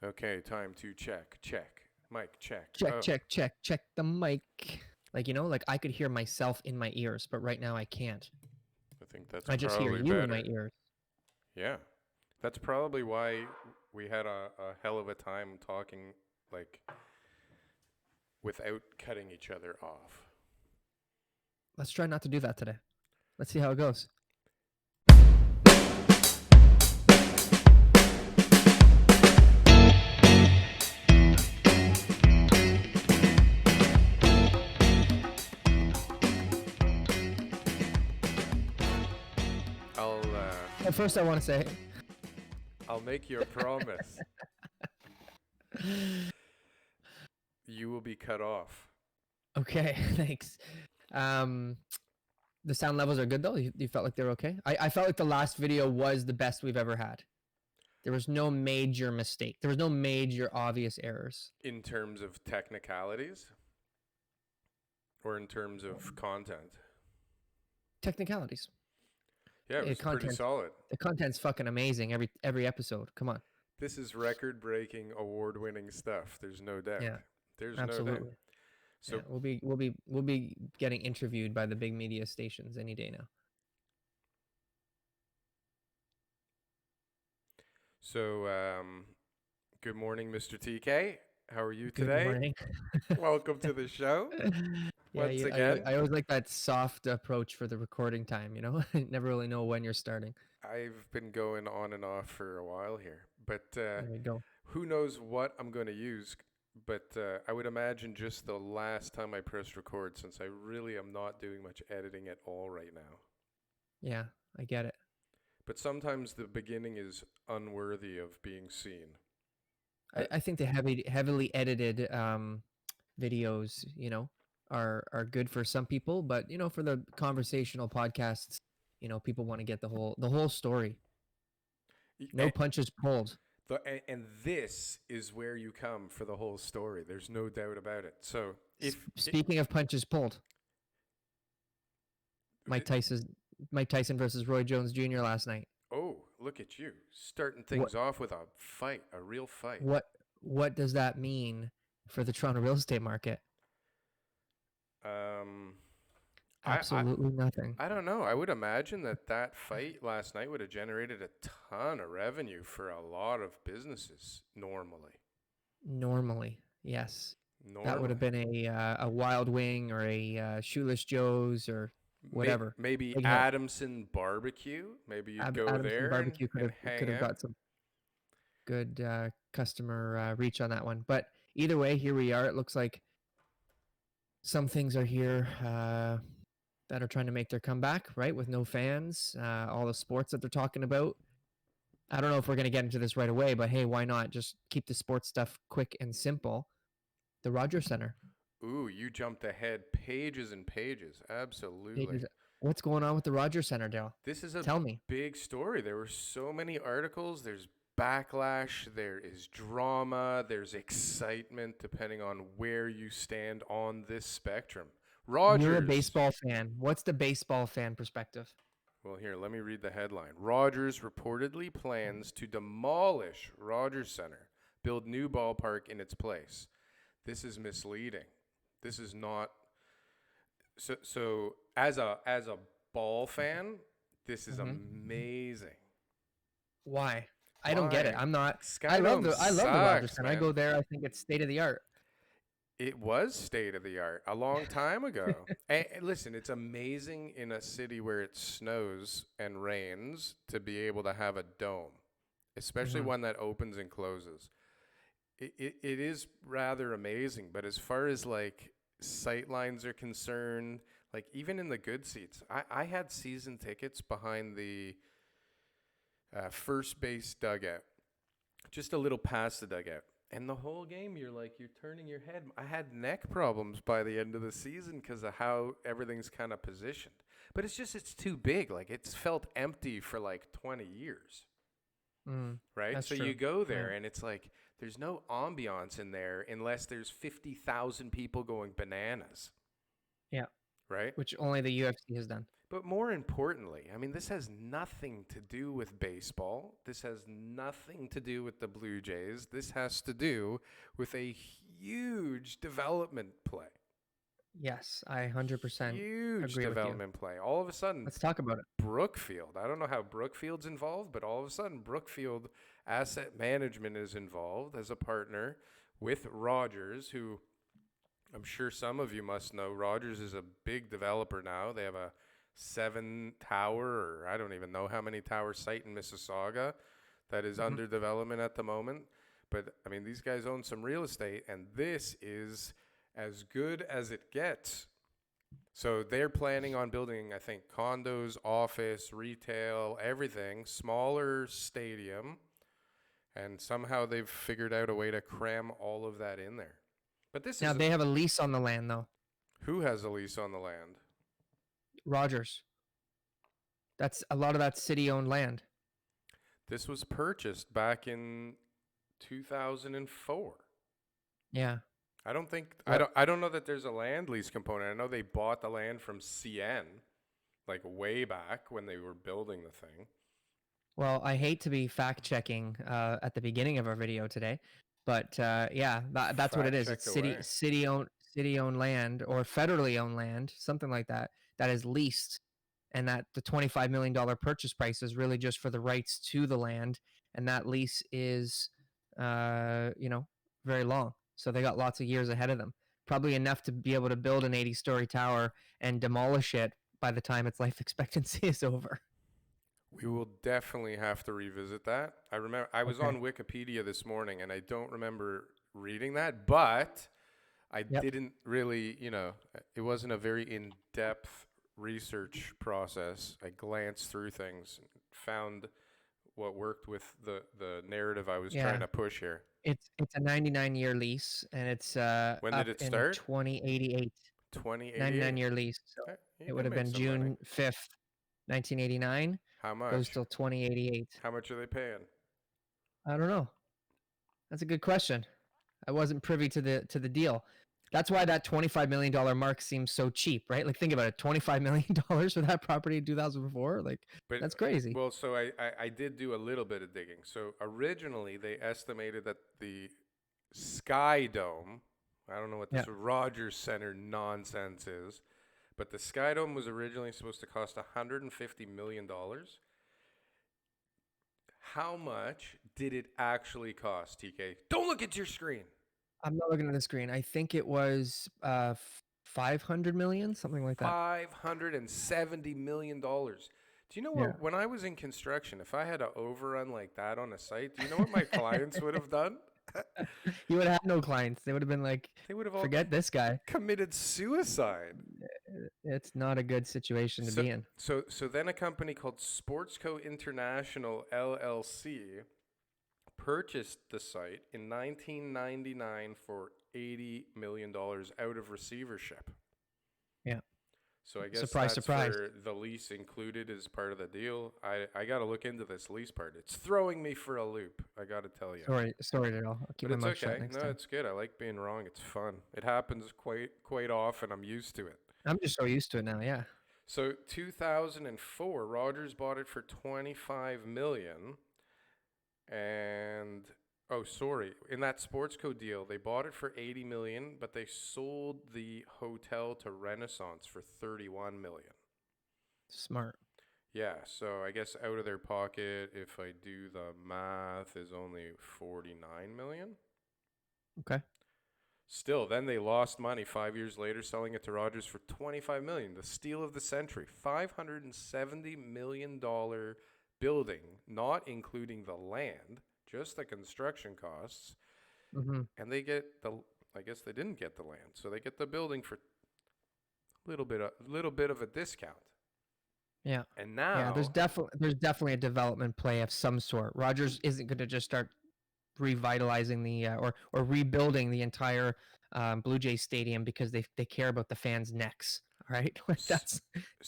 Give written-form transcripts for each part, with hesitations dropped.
Okay, time to check. Mic, check. Check, Oh, check, check, check the mic. Like I could hear myself in my ears, but right now I can't. I think that's I just hear probably you in my better. ears. Yeah. That's probably why we had a hell of a time talking, like, without cutting each other off. Let's try not to do that today. Let's see how it goes. I'll, At first, I want to say, I'll make you a promise. You will be cut off. okay, thanks. The sound levels are good though. You felt like they were okay. I felt like the last video was the best we've ever had. There was no major mistake. There was no major obvious errors. In terms of technicalities? Or in terms of content? Technicalities. Yeah, it was pretty solid. The content's fucking amazing every episode. Come on. This is record-breaking, award-winning stuff. There's no doubt. Yeah, There's no doubt. absolutely. So Yeah, we'll be getting interviewed by the big media stations any day now. So, good morning, Mr. TK. How are you Good today? morning. Welcome to the show. Yeah, Once again, I always like that soft approach for the recording time. You know, never really know when you're starting. I've been going on and off for a while here, but There we go. who knows what I'm going to use. But I would imagine just the last time I pressed record, since I really am not doing much editing at all right now. Yeah, I get it. But sometimes the beginning is unworthy of being seen. I think the heavily edited videos, you know, are good for some people, but you know, for the conversational podcasts, you know, people want to get the whole story. No punches pulled. And this is where you come for the whole story. There's no doubt about it. So, Speaking of punches pulled, Mike Tyson versus Roy Jones Jr. last night. Oh, look at you starting things off with a fight, a real fight. What does that mean for the Toronto real estate market? Absolutely nothing. I don't know. I would imagine that fight last night would have generated a ton of revenue for a lot of businesses normally. Yes. That would have been a Wild Wing or a Shoeless Joe's or whatever. Maybe Adamson Barbecue. Maybe you'd go Adamson there Barbecue and could have got some good customer reach on that one. But either way, here we are. It looks like some things are here that are trying to make their comeback, right? With no fans, all the sports that they're talking about. I don't know if we're going to get into this right away, but hey, why not just keep the sports stuff quick and simple? The Rogers Center. Ooh, you jumped ahead pages and pages. Absolutely. What's going on with the Rogers Center, Dale? This is a Tell me. big story. There were so many articles. There's backlash. There is drama. There's excitement, depending on where you stand on this spectrum. Rogers. You're a baseball fan. What's the baseball fan perspective? Well, here, let me read the headline. Rogers reportedly plans to demolish Rogers Center, build new ballpark in its place. This is misleading. This is not. So as a ball fan, this is amazing. Why? I don't get it. I'm not. SkyDome I love the Rogers Center. man. I go there. I think it's state of the art. It was state of the art a long time ago. And listen, it's amazing in a city where it snows and rains to be able to have a dome, especially one that opens and closes. It is rather amazing, but as far as like sight lines are concerned, like even in the good seats, I had season tickets behind the first base dugout, just a little past the dugout. And the whole game, you're turning your head. I had neck problems by the end of the season because of how everything's kind of positioned. But it's too big. Like, it's felt empty for like 20 years. Right? So true. You go there and it's like, there's no ambiance in there unless there's 50,000 people going bananas. Yeah. Right? Which only the UFC has done. But more importantly, I mean, this has nothing to do with baseball. This has nothing to do with the Blue Jays. This has to do with a huge development play. Yes, I 100% Huge agree with you. development play. All of a sudden, Let's talk about it. Brookfield. I don't know how Brookfield's involved, but all of a sudden, Brookfield Asset Management is involved as a partner with Rogers, who I'm sure some of you must know. Rogers is a big developer now. They have a 7-tower, or I don't even know how many tower site in Mississauga that is under development at the moment. But I mean, these guys own some real estate, and this is as good as it gets. So they're planning on building, I think, condos, office, retail, everything, smaller stadium. And somehow they've figured out a way to cram all of that in there. But this Now, is they have a lease on the land, though. who has a lease on the land? Rogers. A lot of that city-owned land. This was purchased back in 2004. Yeah. I don't think What? I don't know that there's a land lease component. I know they bought the land from CN like way back when they were building the thing. Well, I hate to be fact-checking at the beginning of our video today, but yeah, that's what it is. Fact It's check away. city-owned land or federally owned land, something like that, that is leased, and that the $25 million purchase price is really just for the rights to the land, and that lease is, very long. So they got lots of years ahead of them, probably enough to be able to build an 80-story tower and demolish it by the time its life expectancy is over. We will definitely have to revisit that. I remember I was Okay. on Wikipedia this morning and I don't remember reading that, but I didn't really, it wasn't a very in-depth research process. I glanced through things, found what worked with the narrative I was trying to push here. It's a 99-year lease, and it's When up did it in start? 2088. 2088. 99-year lease. So You it would can have make been some money. June 5th, 1989. How Goes much? till 2088. How much are they paying? I don't know. That's a good question. I wasn't privy to the deal. That's why that $25 million mark seems so cheap, right? Like, think about it. $25 million for that property in 2004? Like, But, that's crazy. Well, so I did do a little bit of digging. So originally they estimated that the SkyDome, I don't know what this Rogers Center nonsense is, but the SkyDome was originally supposed to cost $150 million. How much did it actually cost, TK? Don't look at your screen. I'm not looking at the screen. I think it was 500 million, something like that. $570 million. Do you know what? When I was in construction, if I had an overrun like that on a site, do you know what my clients would have done? You would have had no clients. They would have been like, They would have all forget this guy. committed suicide. It's not a good situation to be in. So then a company called Sportsco International LLC purchased the site in 1999 for $80 million out of receivership. Yeah. So I guess Surprise, that's surprise. where the lease included as part of the deal. I got to look into this lease part. It's throwing me for a loop, I got to tell you. Sorry, Daryl. I'll keep But my it's mouth okay. shut next No, time. it's good. I like being wrong. It's fun. It happens quite often. I'm used to it. I'm just so used to it now. Yeah. So 2004, Rogers bought it for $25 million. And in that Sportsco deal, they bought it for $80 million, but they sold the hotel to Renaissance for $31 million. Smart. Yeah, so I guess out of their pocket, if I do the math, is only $49 million. Okay. Still, then they lost money 5 years later, selling it to Rogers for $25 million. The steal of the century, $570 million building, not including the land, just the construction costs. Mm-hmm. And they get I guess they didn't get the land, so they get the building for a little bit of a discount. Yeah. And now, yeah, there's definitely a development play of some sort. Rogers isn't going to just start revitalizing the or rebuilding the entire Blue Jays stadium because they care about the fans' necks. Right? That's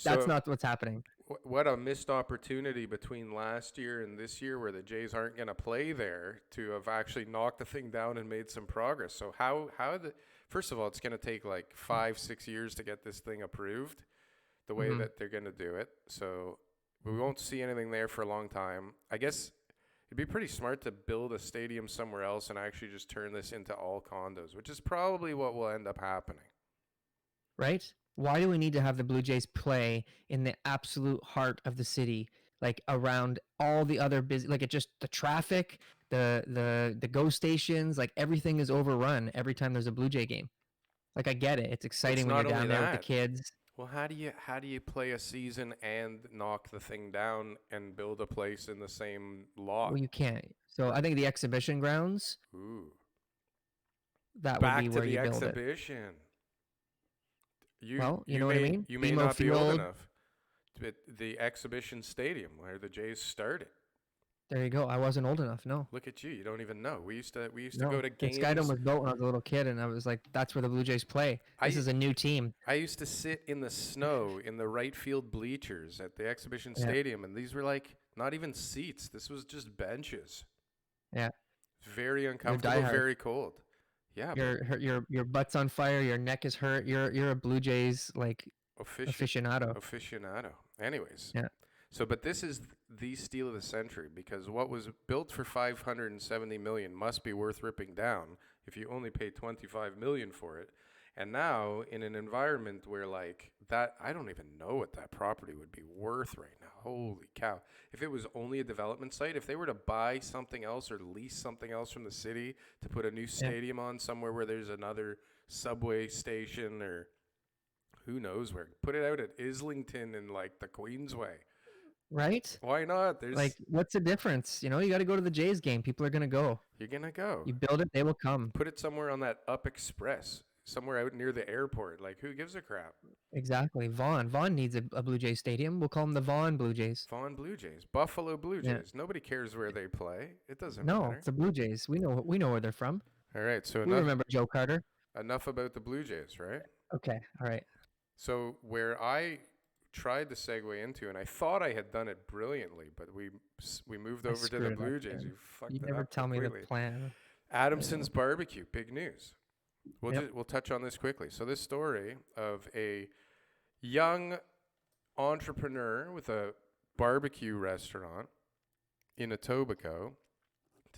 not what's happening. What a missed opportunity between last year and this year, where the Jays aren't going to play there, to have actually knocked the thing down and made some progress. So first of all, it's going to take like 5-6 years to get this thing approved. the way Mm-hmm. that they're going to do it. So we won't see anything there for a long time. I guess it'd be pretty smart to build a stadium somewhere else and actually just turn this into all condos, which is probably what will end up happening. Right? Why do we need to have the Blue Jays play in the absolute heart of the city, like around all the other busy, like it just the traffic, the go stations, like everything is overrun every time there's a Blue Jay game. Like I get it, it's It's exciting when you're not only down there with the that. kids. Well, how do you play a season and knock the thing down and build a place in the same lot? Well, you can't. So I think the exhibition grounds, Ooh. that would be Back to where the you build it. exhibition. You Well, you you know what I may mean? you may BMO not be old Field. enough, but the exhibition stadium where the Jays started. There you go. I wasn't old enough. No. Look at you. You don't even know. We used to No. go to The SkyDome games. was built when I was a little kid, and I was like, that's where the Blue Jays play. This I is a new team. I used to sit in the snow in the right field bleachers at the exhibition Yeah. stadium, and these were like not even seats. This was just benches. Yeah. Very uncomfortable, diehard. very cold. Yeah, but Your butt's on fire. Your neck is hurt. You're a Blue Jays like aficionado. aficionado. Anyways, Yeah. so but this is the steal of the century because what was built for 570 million must be worth ripping down if you only pay 25 million for it. And now in an environment where like that, I don't even know what that property would be worth right now. Holy cow. If it was only a development site, if they were to buy something else or lease something else from the city to put a new stadium on somewhere where there's another subway station or who knows where, put it out at Islington in like the Queensway. Right? Why not? There's Like, what's the difference? You know, you got to go to the Jays game. People are gonna go. you're gonna go. You build it, they will come. Put it somewhere on that Up Express, somewhere out near the airport. Like who gives a crap? Exactly. Vaughn needs a Blue Jays stadium. We'll call them the Vaughn Blue Jays. Vaughan Blue Jays, Buffalo Blue Yeah. Jays. Nobody cares where they play. It doesn't No, matter. it's the Blue Jays. We know where they're from. All right, so We remember Joe Carter. enough about the Blue Jays, right? Okay. All right. So where I tried to segue into, and I thought I had done it brilliantly, but we moved I over to screwed the it up Blue Jays. then. You fucked You it never up tell me the completely. plan. Adamson's Barbecue, big news. Yep. We'll touch on this quickly. So this story of a young entrepreneur with a barbecue restaurant in Etobicoke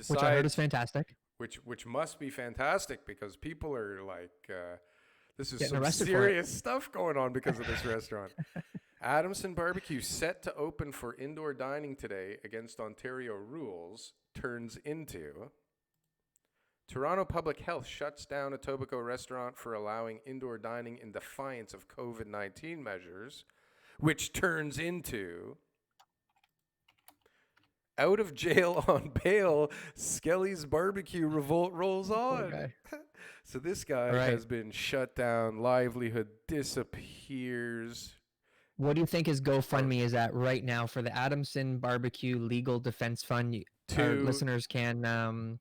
Which I heard is decides, fantastic. which must be fantastic because people are like, this is Getting some arrested for it. serious stuff going on because of this restaurant. Adamson Barbecue set to open for indoor dining today against Ontario rules turns into Toronto Public Health shuts down Etobicoke restaurant for allowing indoor dining in defiance of COVID-19 measures, which turns into out of jail on bail, Skelly's Barbecue revolt rolls Poor on. guy. So this guy Right. has been shut down, livelihood disappears. What do you think his GoFundMe is at right now for the Adamson Barbecue Legal Defense Fund? Our Two- listeners can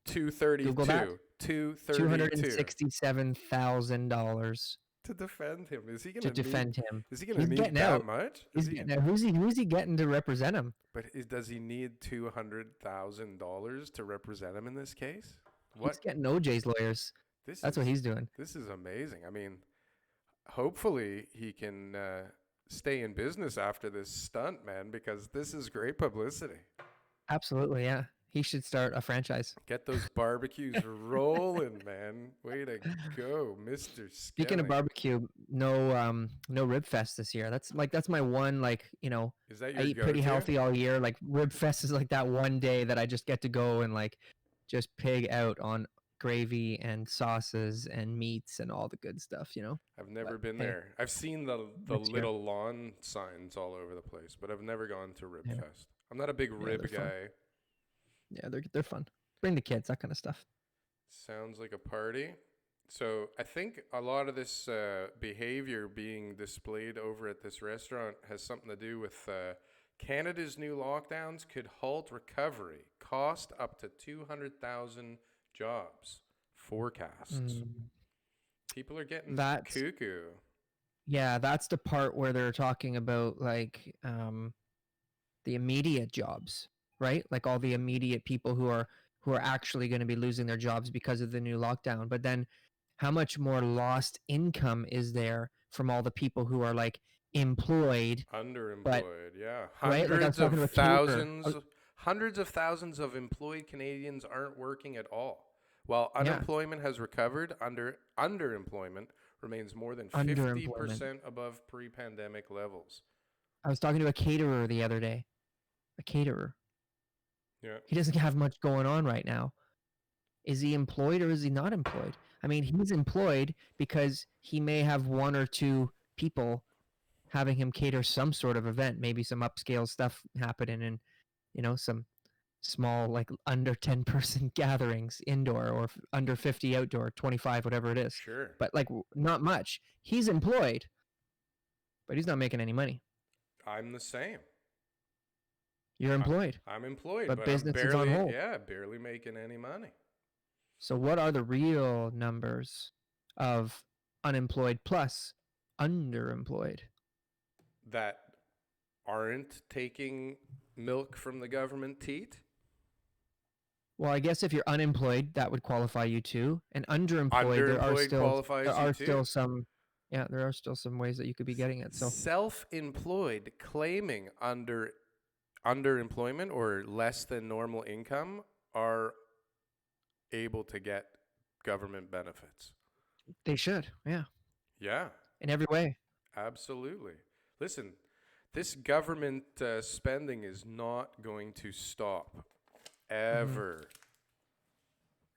232. Google that. 232 $267,000 to defend him. Is he going to defend him. Is he going to He's need getting that out. much? He's getting, now, who's he getting to represent him? But does he need $200,000 to represent him in this case? He's What? getting OJ's lawyers. That's what he's doing. This is amazing. I mean, hopefully he can stay in business after this stunt, man, because this is great publicity. Absolutely, yeah. He should start a franchise. Get those barbecues rolling, man. Way to go, Mr. Speaking of Skelly. barbecue, no Rib Fest this year. That's my one, like, you know, Is that I your eat pretty go-to? healthy all year. Like Rib Fest is like that one day that I just get to go and like just pig out on gravy and sauces and meats and all the good stuff, you know? I've never But, been hey, there. I've seen the next year. little lawn signs all over the place, but I've never gone to Rib Yeah. Fest. I'm not a big rib they're fun. guy. Yeah, they're fun. Bring the kids, that kind of stuff. Sounds like a party. So I think a lot of this behavior being displayed over at this restaurant has something to do with Canada's new lockdowns could halt recovery, cost up to 200,000 jobs. Forecasts. People are getting That's- cuckoo. Yeah, that's the part where they're talking about like the immediate jobs, right? Like all the immediate people who are actually going to be losing their jobs because of the new lockdown. But then how much more lost income is there from all the people who are like employed, but Underemployed, yeah. right, like I was talking to a caterer. Hundreds of thousands of employed Canadians aren't working at all. While Yeah, unemployment has recovered, underemployment remains more than underemployment. 50% above pre-pandemic levels. I was talking to a caterer the other day. A caterer. Yeah. He doesn't have much going on right now. Is he employed or is he not employed? I mean, he's employed because he may have one or two people having him cater some sort of event, maybe some upscale stuff happening and, some small, like under 10-person gatherings indoor or under 50 outdoor, 25, whatever it is. Sure. But like not much. He's employed, but he's not making any money. I'm the same. You're employed, I'm employed, but but I'm business is on hold. barely making any money. So what are the real numbers of unemployed plus underemployed? That aren't taking milk from the government teat? Well, I guess if you're unemployed, that would qualify you too. And underemployed, there are still some ways that you could be getting it. So Self-employed claiming underemployment or less than normal income are able to get government benefits. they should, yeah, Yeah, in every way. absolutely. Listen, this government spending is not going to stop ever.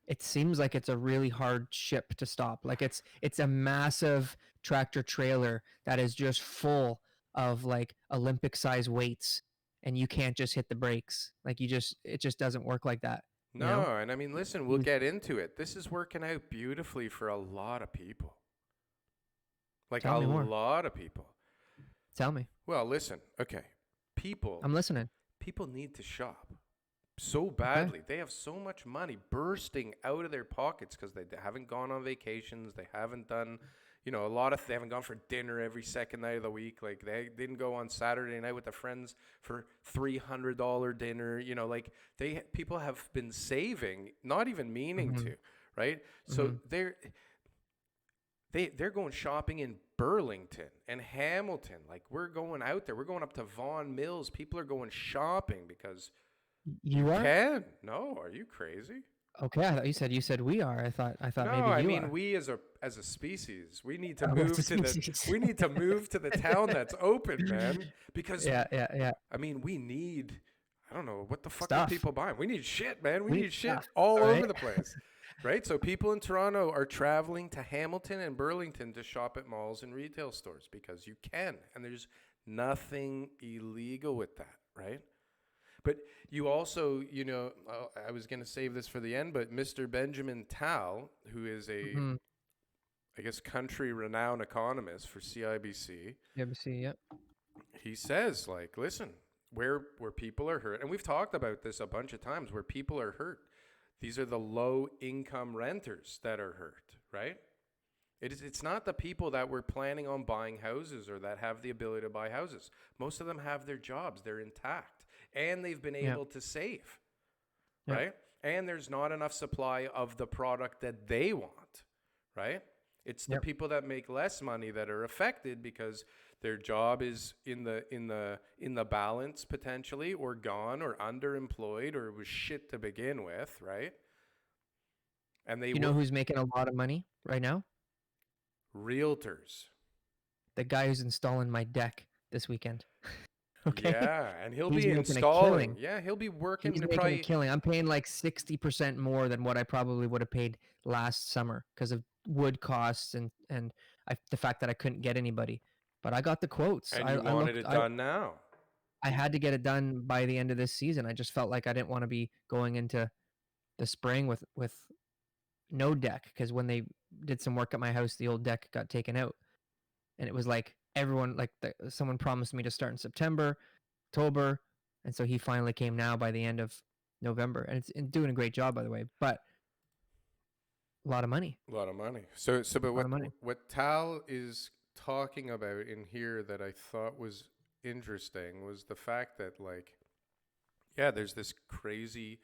It seems like it's a really hard ship to stop. Like it's a massive tractor trailer that is just full of like Olympic size weights, and you can't just hit the brakes. Like it just doesn't work like that. No, and I mean, listen, we'll get into it. This is working out beautifully for a lot of people. Like Tell a me more. lot of people. Tell me. Well, listen, okay. I'm listening. People need to shop so badly. They have so much money bursting out of their pockets because they haven't gone on vacations. They haven't done, they haven't gone for dinner every second night of the week. Like they didn't go on Saturday night with their friends for $300 dinner. People have been saving, not even meaning to, right? So they're going shopping in Burlington and Hamilton. Like we're going out there. We're going up to Vaughan Mills. People are going shopping because you are? can. No, are you crazy? Okay, I thought you said we are. I thought no, maybe you I mean are. we as a species, we need to move to the town that's open, man. Because yeah. I mean, we need. I don't know what the fuck Stuff. are people buying. We need shit, man. We need shit stuff, all right? over the place. Right? So people in Toronto are traveling to Hamilton and Burlington to shop at malls and retail stores because you can. And there's nothing illegal with that, right? But you also, I was going to save this for the end, but Mr. Benjamin Tal, who is I guess, country renowned economist for CIBC. CIBC, yep. He says, like, listen, where people are hurt, and we've talked about this a bunch of times, where people are hurt. These are the low-income renters that are hurt, right? It's not the people that were planning on buying houses or that have the ability to buy houses. Most of them have their jobs. They're intact. And they've been able to save, right? And there's not enough supply of the product that they want, right? It's the people that make less money that are affected because their job is in the balance potentially, or gone, or underemployed, or was shit to begin with, right? And they know who's making a lot of money right now? Realtors. The guy who's installing my deck this weekend. Okay. Yeah, and he'll He's be making installing. Yeah, he'll be working. He's making a killing. I'm paying like 60% more than what I probably would have paid last summer because of wood costs and the fact that I couldn't get anybody. But I got the quotes. And you wanted it done now. I had to get it done by the end of this season. I just felt like I didn't want to be going into the spring with no deck, because when they did some work at my house, the old deck got taken out. And it was like everyone, like someone promised me to start in September, October, and so he finally came now by the end of November, and it's doing a great job, by the way. But a lot of money. A lot of money. But what Tal is talking about in here that I thought was interesting was the fact that, like, there's this crazy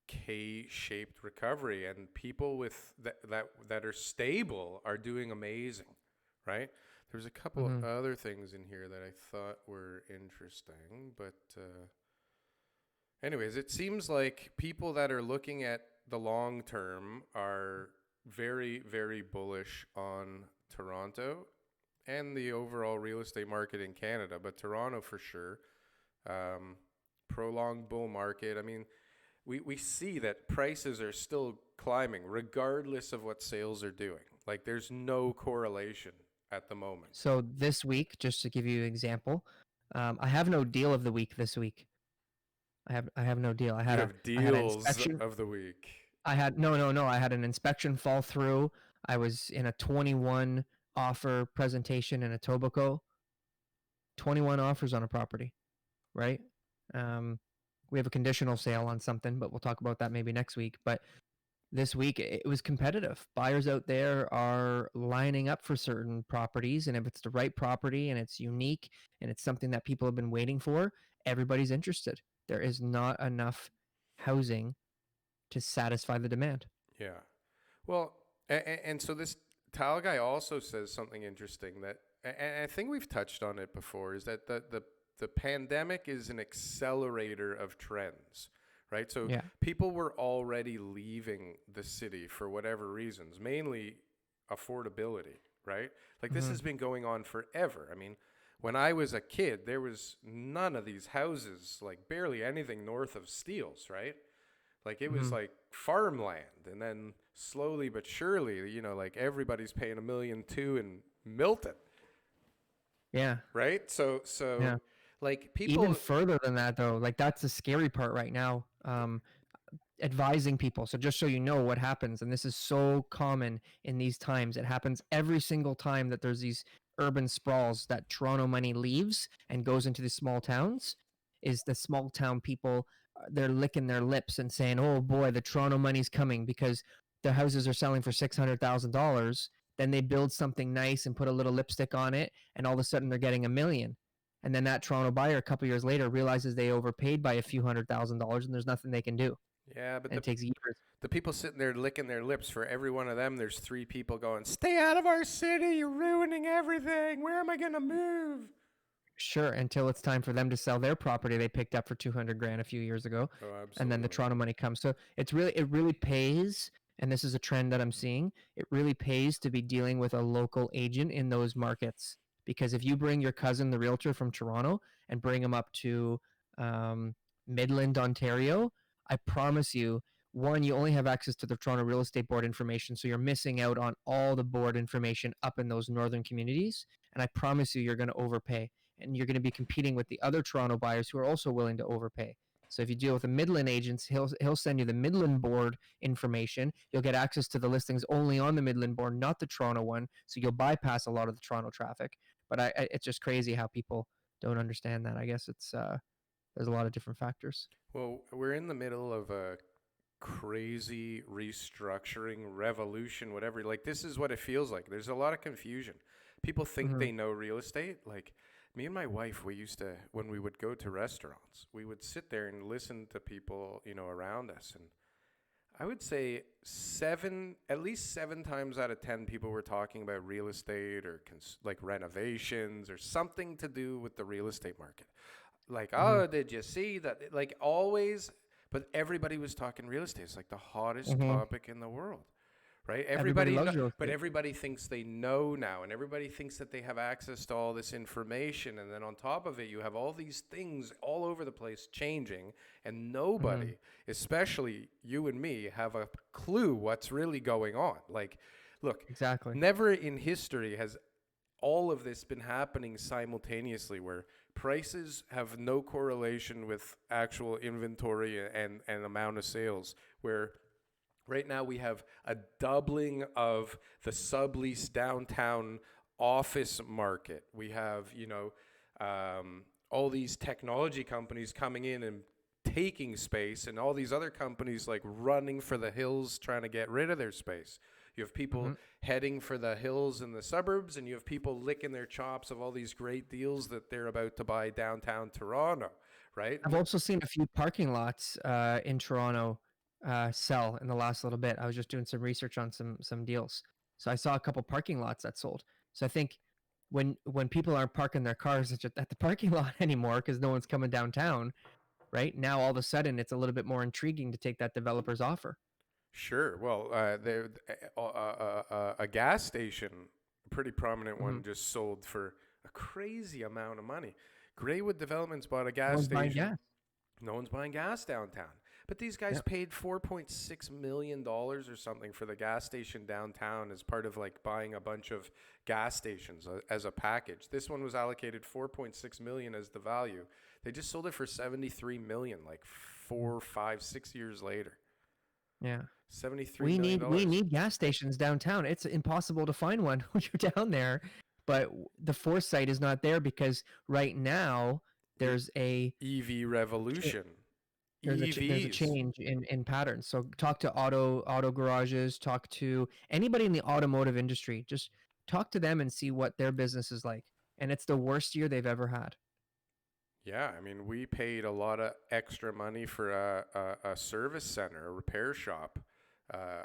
K-shaped recovery, and people with that are stable are doing amazing, right? There's a couple Mm-hmm. other things in here that I thought were interesting, but anyways, it seems like people that are looking at the long term are very, very bullish on Toronto and the overall real estate market in Canada, but Toronto for sure. Um, Prolonged bull market. I mean, we see that prices are still climbing regardless of what sales are doing. Like there's no correlation at the moment. So this week, just to give you an example, I have no deal of the week this week. I have no deal. I You had a have I had an deals inspection. of the week. I had no. I had an inspection fall through. I was in a 21 offer presentation in Etobicoke. 21 offers on a property, right? Um, we have a conditional sale on something, but we'll talk about that maybe next week. But this week it was competitive. Buyers out there are lining up for certain properties, and if it's the right property and it's unique and it's something that people have been waiting for, everybody's interested. There is not enough housing to satisfy the demand. Yeah. Well, and so this tile guy also says something interesting that, and I think we've touched on it before, is that the pandemic is an accelerator of trends, right? So Yeah. people were already leaving the city for whatever reasons, mainly affordability, right? Like this Mm-hmm. has been going on forever. I mean, when I was a kid, there was none of these houses, like barely anything north of Steeles, right? Like it was Mm-hmm. like farmland, and then slowly but surely, you know, like everybody's paying $1.2 million in Milton, Yeah. right? So Yeah. like Even people, further than that, though, like that's the scary part right now. Advising people. So just so you know what happens, and this is so common in these times, it happens every single time that there's these urban sprawls that Toronto money leaves and goes into the small towns, is the small town people, they're licking their lips and saying, "Oh boy, the Toronto money's coming," because the houses are selling for $600,000. Then they build something nice and put a little lipstick on it, and all of a sudden they're getting $1 million. And then that Toronto buyer a couple years later realizes they overpaid by a few $100,000, and there's nothing they can do, yeah, but and it takes years. the people sitting there licking their lips, for every one of them, there's three people going, "Stay out of our city! You're ruining everything. Where am I gonna move?" Sure, until it's time for them to sell their property they picked up for 200 grand a few years ago, Oh, and then the absolutely. Toronto money comes. So it really pays, and this is a trend that I'm seeing. It really pays to be dealing with a local agent in those markets, because if you bring your cousin, the realtor from Toronto, and bring him up to um, Midland, Ontario, I promise you, one, you only have access to the Toronto Real Estate Board information, so you're missing out on all the board information up in those northern communities. And I promise you, you're going to overpay, and you're going to be competing with the other Toronto buyers who are also willing to overpay. So if you deal with a Midland agent, he'll send you the Midland board information. You'll get access to the listings only on the Midland board, not the Toronto one. So you'll bypass a lot of the Toronto traffic. But it's just crazy how people don't understand that. I guess it's there's a lot of different factors. Well, we're in the middle of a crazy restructuring revolution, whatever. Like this is what it feels like. There's a lot of confusion. People think Mm-hmm. they know real estate. Like me and my wife, we used to, when we would go to restaurants, we would sit there and listen to people, you know, around us. And I would say at least 7 times out of 10, people were talking about real estate or like renovations or something to do with the real estate market. Like, Mm-hmm. oh, did you see that? Like always, but everybody was talking real estate. It's like the hottest Mm-hmm. topic in the world, right? Everybody Everybody, loves real but estate. everybody thinks they know now, and everybody thinks that they have access to all this information. And then on top of it, you have all these things all over the place changing, and Mm-hmm. nobody, especially you and me, have a clue what's really going on. Like, look, Exactly. never in history has all of this been happening simultaneously, where prices have no correlation with actual inventory and amount of sales, where right now we have a doubling of the sublease downtown office market. We have, you know, all these technology companies coming in and taking space, and all these other companies like running for the hills trying to get rid of their space. You have Mm-hmm. people heading for the hills in the suburbs, and you have people licking their chops of all these great deals that they're about to buy downtown Toronto, right? I've also seen a few parking lots in Toronto sell in the last little bit. I was just doing some research on some deals, so I saw a couple parking lots that sold. So I think when people aren't parking their cars at the parking lot anymore because no one's coming downtown, right? Now all of a sudden it's a little bit more intriguing to take that developer's offer. Sure. Well, a gas station, a pretty prominent Hmm. one, just sold for a crazy amount of money. Greywood Developments bought a No gas one's buying station. gas. No one's buying gas downtown. But these guys Yeah. paid $4.6 million or something for the gas station downtown as part of like buying a bunch of gas stations as a package. This one was allocated 4.6 million as the value. They just sold it for 73 million like 4, 5, 6 years later. Yeah. $73 We million. need gas stations downtown. It's impossible to find one when you're down there, but the foresight is not there because right now The there's a EV revolution. there's a EVs. change in patterns. So talk to auto garages, talk to anybody in the automotive industry. Just talk to them and see what their business is like. And it's the worst year they've ever had. Yeah, I mean, we paid a lot of extra money for a service center, a repair shop,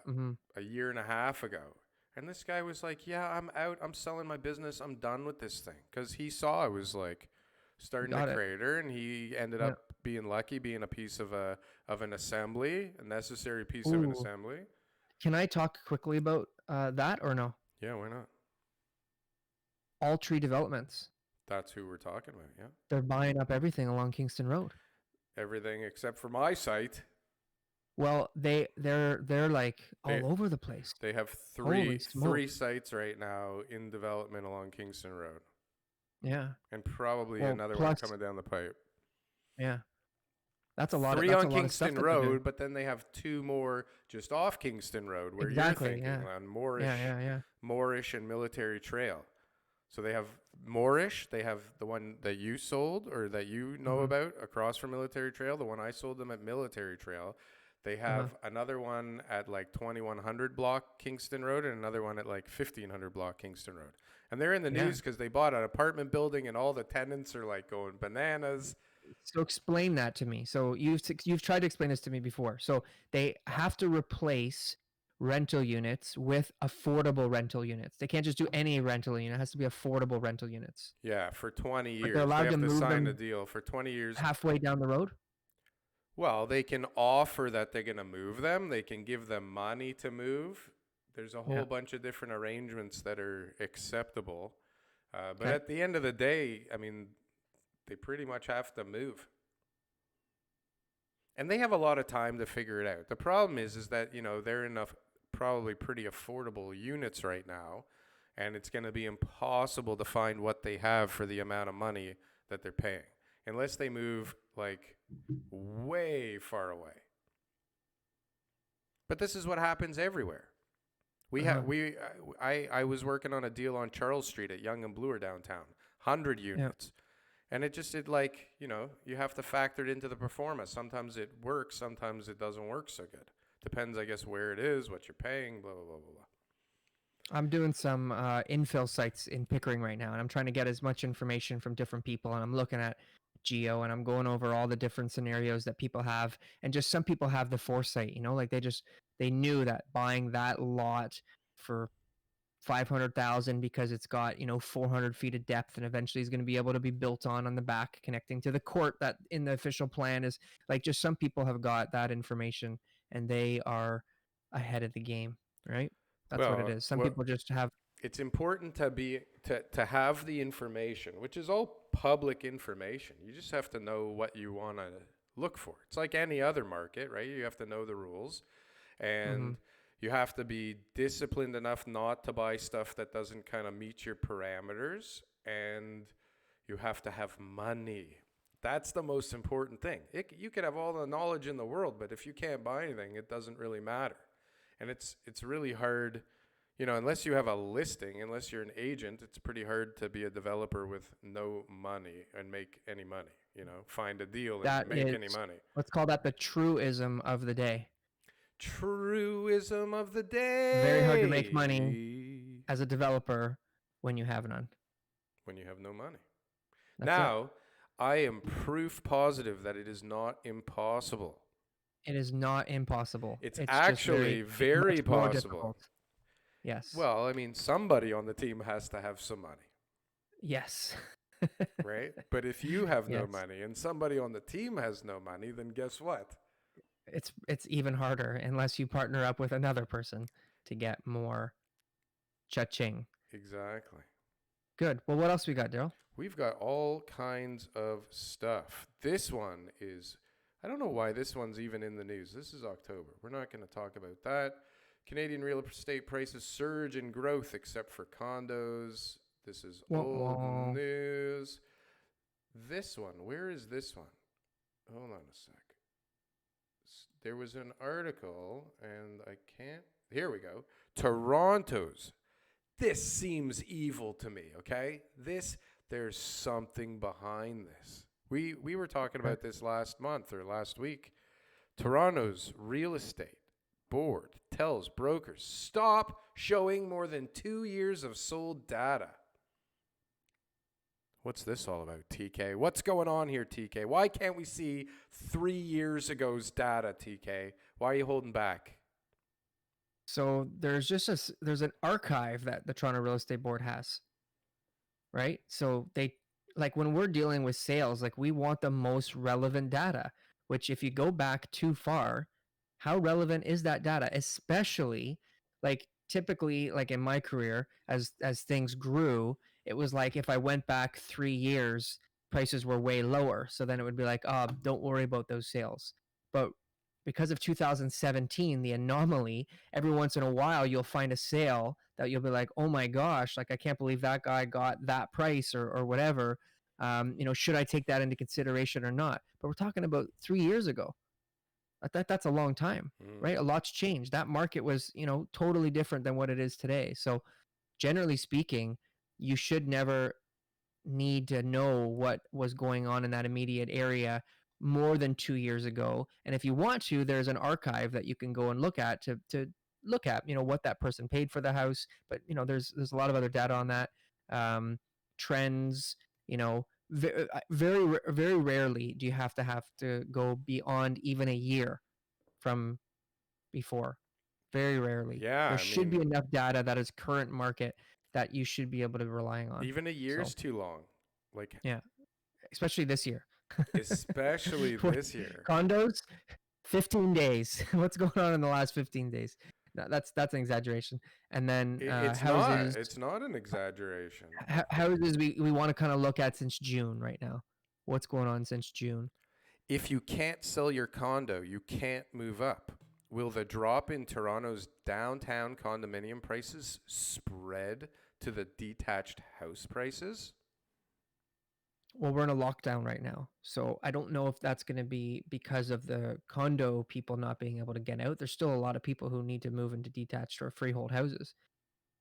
Hmm. a year and a half ago. And this guy was like, "Yeah, I'm out. I'm selling my business. I'm done with this thing." Because he saw it was like starting to Got it. crater, and he ended Yeah. up being lucky, being a piece of an assembly, a necessary piece of an Ooh. assembly. Can I talk quickly about that or no? Yeah, why not? All tree developments. That's who we're talking about. Yeah, They're buying up everything along Kingston Road. everything except for my site. Well, they're like They all over the place. They have Holy three smokes. sites right now in development along Kingston Road, Yeah. and probably Well, another one plus, coming down the pipe. yeah, that's a lot of Three that's a on lot of stuff Kingston that they're doing. Road, but then they have two more just off Kingston Road, where you're Exactly. thinking Yeah. on Yeah. Moorish and Military Trail. So they have Moorish. They have the one that you sold or that you know Hmm. about across from Military Trail. The one I sold them at Military Trail. They Uh-huh. have another one at like 2100 block Kingston Road and another one at like 1500 block Kingston Road. And they're in the Yeah. news because they bought an apartment building and all the tenants are like going bananas. So explain that to me. So you've tried to explain this to me before. So they have to replace rental units with affordable rental units. They can't just do any rental unit. It has to be affordable rental units. Yeah, for 20 But they're years. They allowed to have to move sign a them deal for 20 years. halfway down the road. Well, they can offer that they're going to move them. They can give them money to move. There's a whole Yeah. bunch of different arrangements that are acceptable. But Okay. at the end of the day, I mean, they pretty much have to move. And they have a lot of time to figure it out. The problem is that, they're in probably pretty affordable units right now. And it's going to be impossible to find what they have for the amount of money that they're paying. Unless they move like way far away. But this is what happens everywhere. I was working on a deal on Charles Street at Yonge and Bloor downtown, 100 units. And you have to factor it into the performance. Sometimes it works, sometimes it doesn't work so good. Depends, I guess, where it is, what you're paying, blah, blah, blah, blah, blah. I'm doing some infill sites in Pickering right now, and I'm trying to get as much information from different people. And I'm looking at geo, and I'm going over all the different scenarios that people have. And just some people have the foresight, like they knew that buying that lot for 500,000 because it's got 400 feet of depth and eventually is going to be able to be built on the back connecting to the court that in the official plan is like just some people have got that information and they are ahead of the game, right? That's what it is. Some people just have. It's important to have the information, which is all public information. You just have to know what you want to look for. It's like any other market, right? You have to know the rules, and you have to be disciplined enough not to buy stuff that doesn't kind of meet your parameters, and you have to have money. That's the most important thing. You could have all the knowledge in the world, but if you can't buy anything, it doesn't really matter. And it's really hard, unless you have a listing, unless you're an agent, it's pretty hard to be a developer with no money and make any money, find a deal and make any money. Let's call that the truism of the day. Truism of the day. Very hard to make money as a developer when you have none. When you have no money. That's now, I am proof positive that it is not impossible. It is not impossible. It's actually very possible. Yes. Well, I mean, somebody on the team has to have some money. Yes. right? But if you have no Yes. money and somebody on the team has no money, then guess what? It's even harder unless you partner up with another person to get more cha-ching. Exactly. Good. Well, what else we got, Daryl? We've got all kinds of stuff. This one is, I don't know why this one's even in the news. This is October. We're not going to talk about that. Canadian real estate prices surge in growth except for condos. This is Wah, old wah. news. This one, where is this one? Hold on a sec. There was an article, and I can't. Here we go. Toronto's. This seems evil to me, okay? There's something behind this. We were talking Okay. about this last month or last week. Toronto's real estate board tells brokers stop showing more than 2 years of sold data. What's this all about, TK? What's going on here, TK? Why can't we see 3 years ago's data, TK? Why are you holding back? So there's an archive that the Toronto Real Estate Board has, right? So they, like, when we're dealing with sales, like, we want the most relevant data, which if you go back too far, how relevant is that data? Especially, like, typically, like in my career, as things grew, it was like if I went back 3 years, prices were way lower. So then it would be like, oh, don't worry about those sales. But because of 2017, the anomaly, every once in a while you'll find a sale that you'll be like, oh my gosh, like, I can't believe that guy got that price, or whatever. Should I take that into consideration or not? But we're talking about 3 years ago. That's a long time, right? A lot's changed. That market was, totally different than what it is today. So generally speaking, you should never need to know what was going on in that immediate area more than 2 years ago. And if you want to, there's an archive that you can go and look at to look at, what that person paid for the house. But there's a lot of other data on that. Trends, very rarely do you have to go beyond even a year from before. Very rarely. Yeah, There I should be mean, enough data that is current market that you should be able to rely on. even a year's So too long. Like, yeah, especially this year. especially What, this year. condos, 15 days. What's going on in the last 15 days? No, that's an exaggeration. And then It's not. houses, It's not an exaggeration. houses we want to kind of look at since June right now. What's going on since June? If you can't sell your condo, you can't move up. Will the drop in Toronto's downtown condominium prices spread to the detached house prices? Well, we're in a lockdown right now. So I don't know if that's going to be because of the condo people not being able to get out. There's still a lot of people who need to move into detached or freehold houses,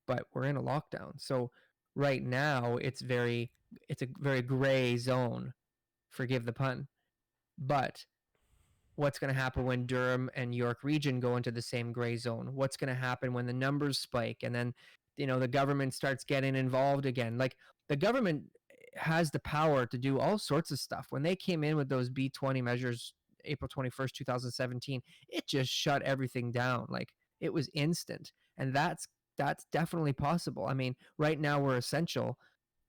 but we're in a lockdown. So right now it's a very gray zone, forgive the pun. But what's going to happen when Durham and York Region go into the same gray zone? What's going to happen when the numbers spike and then the government starts getting involved again? Like, the government has the power to do all sorts of stuff. When they came in with those B20 measures April 21st, 2017, it just shut everything down. Like, it was instant. And that's definitely possible. I mean, right now we're essential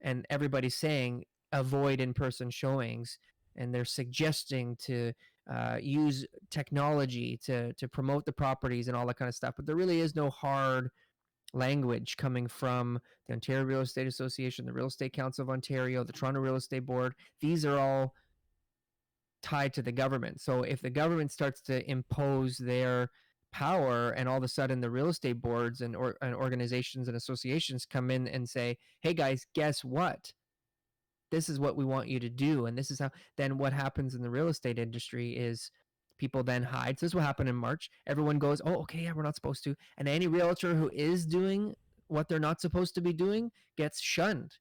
and everybody's saying avoid in-person showings, and they're suggesting to use technology to promote the properties and all that kind of stuff. But there really is no hard language coming from the Ontario Real Estate Association, the Real Estate Council of Ontario, the Toronto Real Estate Board. These are all tied to the government. So if the government starts to impose their power, and all of a sudden the real estate boards and organizations and associations come in and say, hey guys, guess what? This is what we want you to do, and this is how, then what happens in the real estate industry is people then hide. So this will happen in March. Everyone goes, oh, okay, yeah, we're not supposed to. And any realtor who is doing what they're not supposed to be doing gets shunned.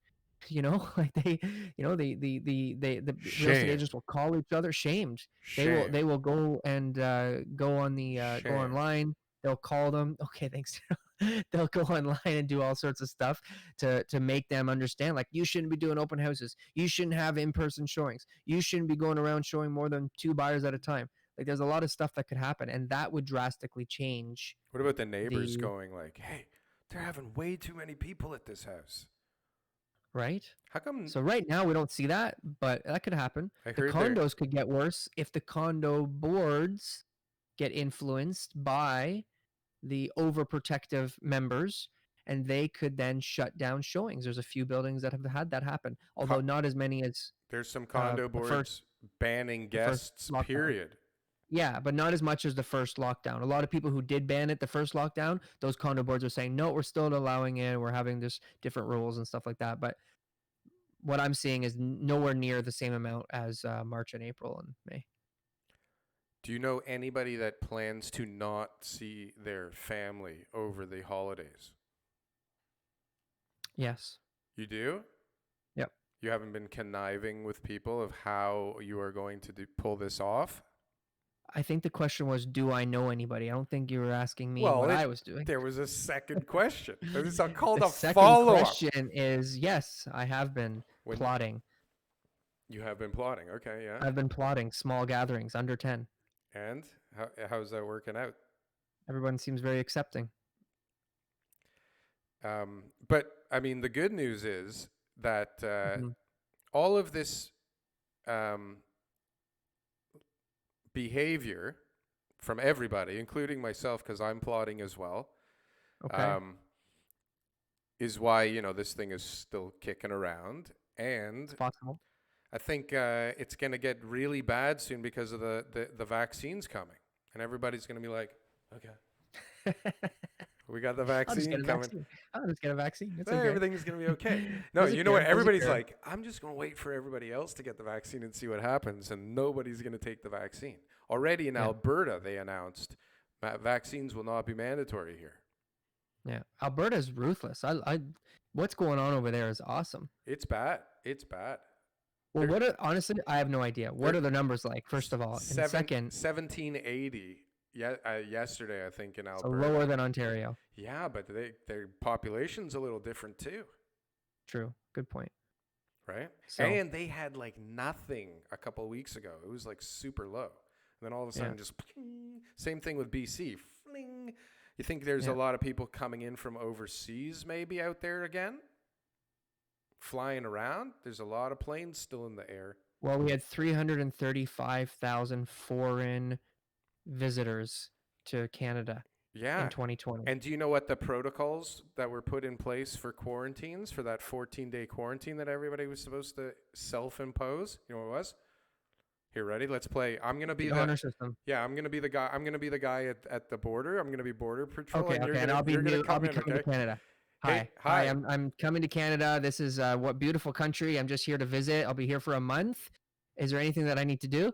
Like, the real estate Shame. agents will call each other shamed. they will Shame. they will go and go Shame. online. They'll call them, okay, thanks. They'll go online and do all sorts of stuff to make them understand, like, you shouldn't be doing open houses, you shouldn't have in-person showings, you shouldn't be going around showing more than 2 buyers at a time. Like, there's a lot of stuff that could happen, and that would drastically change What about the neighbors the going like, hey, they're having way too many people at this house? right? How come So right now we don't see that, but that could happen. I The heard there? condos could get worse if the condo boards get influenced by the overprotective members, and they could then shut down showings. There's a few buildings that have had that happen, although Co- not as many as there's some condo the first boards banning the first guests. lockdown. Period. Yeah, but not as much as the first lockdown. A lot of people who did ban it the first lockdown, those condo boards are saying, no, we're still allowing it. We're having this different rules and stuff like that. But what I'm seeing is nowhere near the same amount as March and April and May. Do you know anybody that plans to not see their family over the holidays? Yes. You do? Yep. You haven't been conniving with people of how you are going to pull this off? I think the question was, do I know anybody? I don't think you were asking me Well, what I was doing. there was a second question. This is called The a second follow-up. question is, yes, I have been plotting. You have been plotting. Okay, yeah. I've been plotting small gatherings, under 10. And how's that working out? Everyone seems very accepting. But, I mean, the good news is that all of this behavior from everybody, including myself, because I'm plotting as well, Okay. is why, this thing is still kicking around. And It's possible. I think it's going to get really bad soon because of the vaccines coming. And everybody's going to be like, okay, we got the vaccine coming. I'll just get a vaccine. It's okay. Everything's going to be okay. No, you know what? Everybody's like, I'm just going to wait for everybody else to get the vaccine and see what happens. And nobody's going to take the vaccine. Already in Alberta, they announced vaccines will not be mandatory here. Yeah. Alberta's ruthless. What's going on over there is awesome. It's bad. It's bad. Well, honestly, I have no idea. What are the numbers like, first of all? And second, 1780 yesterday, I think, in Alberta. So lower than Ontario. Yeah, but their population's a little different too. True. Good point. Right? So, and they had like nothing a couple of weeks ago. It was like super low. And then all of a sudden just pling. Same thing with BC. Fling. You think there's a lot of people coming in from overseas maybe out there again? Flying around? There's a lot of planes still in the air. Well, we had 335,000 foreign visitors to Canada in 2020. And do you know what the protocols that were put in place for quarantines, for that 14-day quarantine that everybody was supposed to self-impose? You know what it was? Here, ready? Let's play. I'm going to be the honor system. Yeah, I'm going to be the guy. I'm going to be the guy at the border. I'm going to be border patrol. Okay, and I'll be coming to Canada. Hi. I'm coming to Canada. This is what beautiful country. I'm just here to visit. I'll be here for a month. Is there anything that I need to do?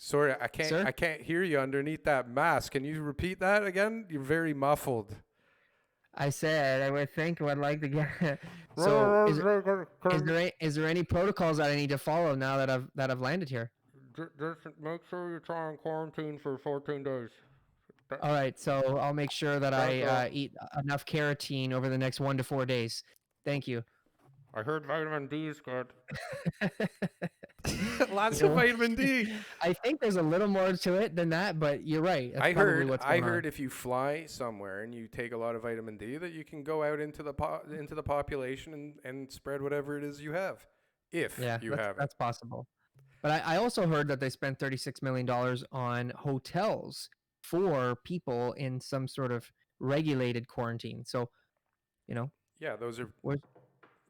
Sorry, I can't. Sir? I can't hear you underneath that mask. Can you repeat that again? You're very muffled. I said I would think I'd like to get. So is there any protocols that I need to follow now that I've landed here? Just make sure you try and quarantine for 14 days. All right, so I'll make sure that I eat enough carotene over the next 1 to 4 days. Thank you. I heard vitamin D is good. Lots of vitamin D. I think there's a little more to it than that, but you're right. That's I heard if you fly somewhere and you take a lot of vitamin D, that you can go out into the population and spread whatever it is you have, if you have it. That's possible. But I also heard that they spent $36 million on hotels for people in some sort of regulated quarantine. So, Yeah, those are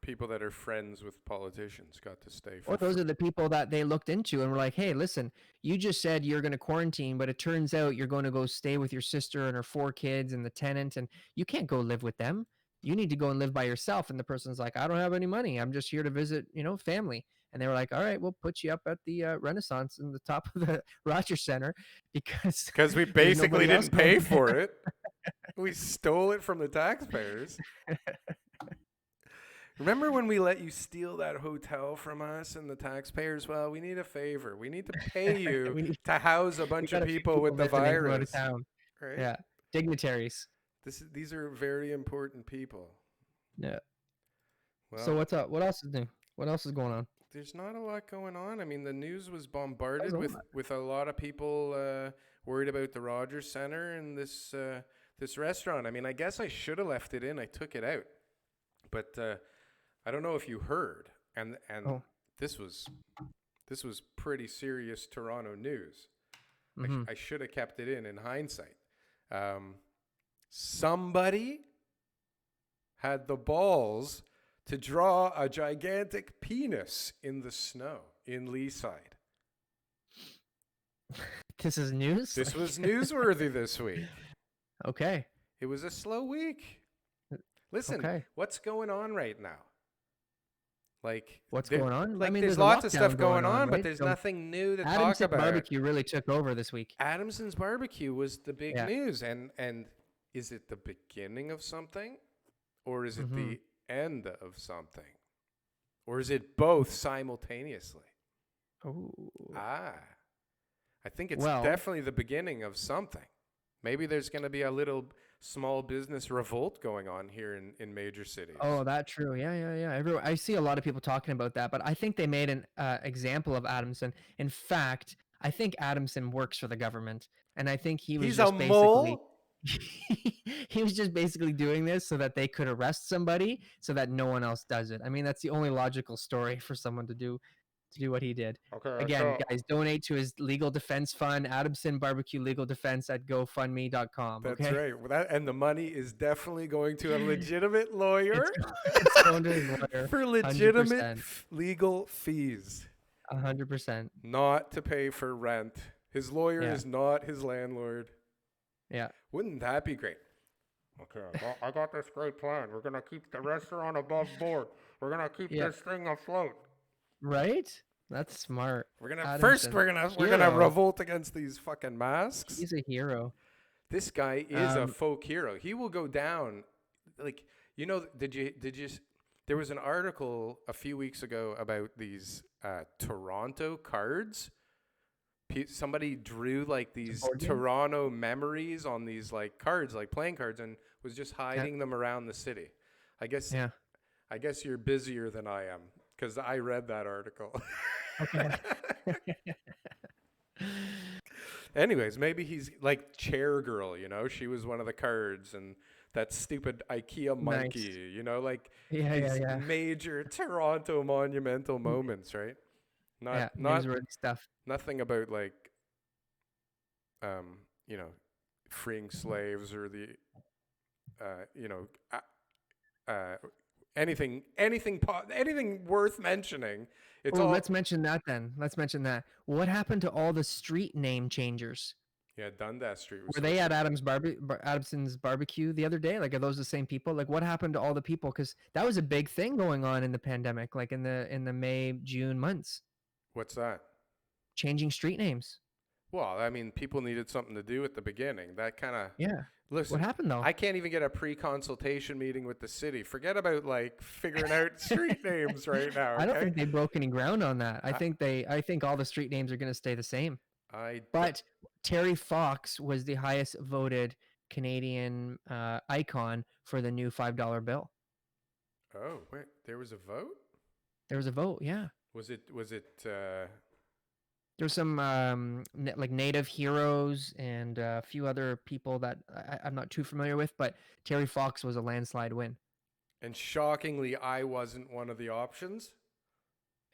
people that are friends with politicians got to stay for. Or those are the people that they looked into and were like, hey, listen, you just said you're going to quarantine, but it turns out you're going to go stay with your sister and her 4 kids and the tenant, and you can't go live with them. You need to go and live by yourself. And the person's like, I don't have any money. I'm just here to visit, family. And they were like, all right, we'll put you up at the Renaissance in the top of the Rogers Center because we basically didn't pay for it. We stole it from the taxpayers. Remember when we let you steal that hotel from us and the taxpayers? Well, we need a favor. We need to pay you to house a bunch of people with the virus. Town. Right? Yeah, dignitaries. These are very important people. Yeah. Well, so what's up? What else is new? What else is going on? There's not a lot going on. I mean, the news was bombarded with a lot of people worried about the Rogers Center and this restaurant. I mean, I guess I should have left it in. I took it out. But I don't know if you heard, and Oh. this was this was pretty serious Toronto news. Mm-hmm. I should have kept it in hindsight. Um, somebody had the balls to draw a gigantic penis in the snow in Leaside. This is news? This was newsworthy this week. Okay. It was a slow week. Listen, Okay. what's going on right now? Like, What's going on? Like, I mean, there's there's a lots of lockdown stuff going on, but right? there's So nothing new to talk Adamson about. Barbecue really took over this week. Adamson's Barbecue was the big Yeah. news, and is it the beginning of something, or is it Mm-hmm. the end of something, or is it both simultaneously? Oh. I think it's Well- definitely the beginning of something. Maybe there's going to be a little small business revolt going on here in major cities. Oh, that true. Yeah. I see a lot of people talking about that, but I think they made an example of Adamson. In fact, I think Adamson works for the government, and I think he was He's just a basically mole? he was just basically doing this so that they could arrest somebody, so that no one else does it. I mean, that's the only logical story for someone to do what he did. Okay. Again, guys, donate to his legal defense fund, Adamson Barbecue Legal Defense at GoFundMe.com. That's Okay, right. Well, and the money is definitely going to a legitimate lawyer it's going to his lawyer. for legitimate 100%. legal fees, 100%. not to pay for rent. His lawyer Yeah. is not his landlord. Yeah. Wouldn't that be great? Okay, I got this great plan. We're going to keep the restaurant above board. We're going to keep Yeah. this thing afloat. Right? That's smart. We're going to Adamson. first we're going to Hero. revolt against these fucking masks. He's a hero. This guy is a folk hero. He will go down. Like, you know, did you there was an article a few weeks ago about these Toronto cards. Somebody drew like these board game? Toronto memories on these like cards, like playing cards, and was just hiding them around the city. I guess you're busier than I am, because I read that article. Okay. Anyways, maybe he's like Chair Girl, you know? She was one of the cards, and that stupid IKEA monkey, you know? Like these major Toronto monumental moments, right? Not newsworthy stuff. Nothing about like, you know, freeing slaves or the, you know, anything worth mentioning. It's all. Let's mention that then. Let's mention that. What happened to all the street name changers? Yeah, Dundas Street. Were they at Adamson's Barbecue the other day? Like, are those the same people? Like, what happened to all the people? Because that was a big thing going on in the pandemic, like in the May, June months. What's that? Changing street names. Well, I mean, people needed something to do at the beginning. That kind of. Yeah. Listen, what happened though? I can't even get a pre-consultation meeting with the city. Forget about like figuring out street names right now. Okay? I don't think they broke any ground on that. I think all the street names are going to stay the same. But Terry Fox was the highest voted Canadian icon for the new $5 bill. Oh, wait, there was a vote? There was a vote, yeah. Was it There's some like Native heroes and a few other people that I'm not too familiar with, but Terry Fox was a landslide win. And shockingly, I wasn't one of the options.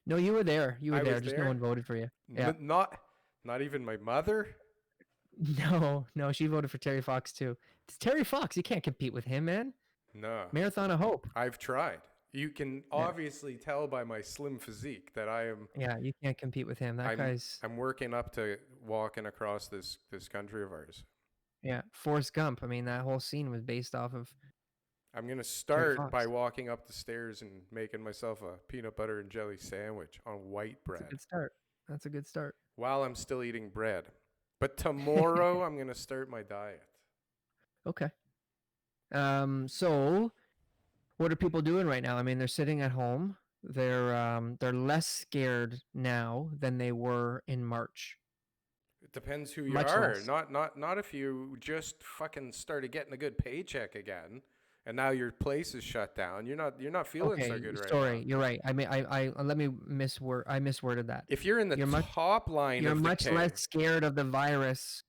No, you were there. You were there. Just there? no one voted for you. Yeah. Not even my mother. No, she voted for Terry Fox too. It's Terry Fox. You can't compete with him, man. No. Marathon of Hope. I've tried. You can obviously tell by my slim physique that I am. Yeah, you can't compete with him. I'm working up to walking across this country of ours. Yeah, Forrest Gump. I mean, that whole scene was based off of. I'm gonna start by walking up the stairs and making myself a peanut butter and jelly sandwich on white bread. That's a good start. While I'm still eating bread, but tomorrow I'm gonna start my diet. Okay. So what are people doing right now? I mean, they're sitting at home. They're less scared now than they were in March. It depends who you are. Not if you just fucking started getting a good paycheck again, and now your place is shut down. You're not feeling so good right now. Sorry, you're right. I mean, I misworded that. If you're in the top line, you're much less scared of the virus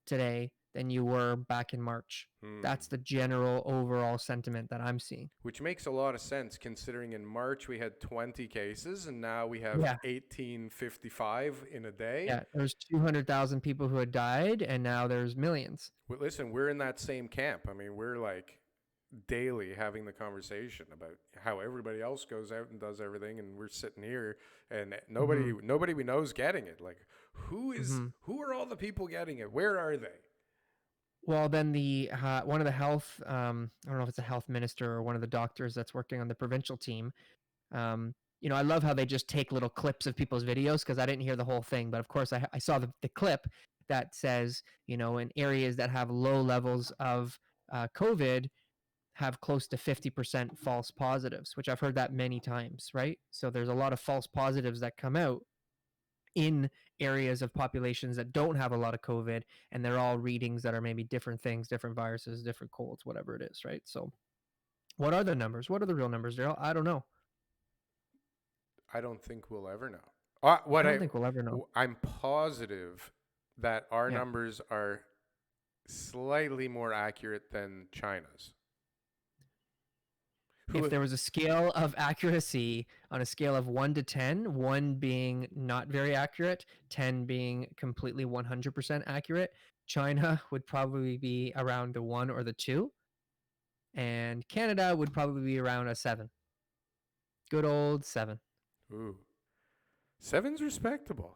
today than you were back in March. That's the general overall sentiment that I'm seeing. Which makes a lot of sense considering in March we had 20 cases and now we have Yeah. 1855 in a day. Yeah. There's 200,000 people who had died, and now there's millions. Well, listen, we're in that same camp. I mean, we're like daily having the conversation about how everybody else goes out and does everything, and we're sitting here and nobody we know is getting it. Like, who are all the people getting it? Where are they? Well, then the one of the health, I don't know if it's a health minister or one of the doctors that's working on the provincial team. I love how they just take little clips of people's videos, because I didn't hear the whole thing, but of course I saw the clip that says, in areas that have low levels of COVID, have close to 50% false positives, which I've heard that many times, right? So there's a lot of false positives that come out in areas of populations that don't have a lot of COVID, and they're all readings that are maybe different things, different viruses, different colds, whatever it is, right? So what are the numbers? What are the real numbers, Darryl? I don't know. I don't think we'll ever know. I don't think we'll ever know. I'm positive that our numbers are slightly more accurate than China's. If there was a scale of accuracy on a scale of 1 to 10, 1 being not very accurate, 10 being completely 100% accurate, China would probably be around the 1 or the 2, and Canada would probably be around a 7. Good old 7. Ooh. 7's respectable.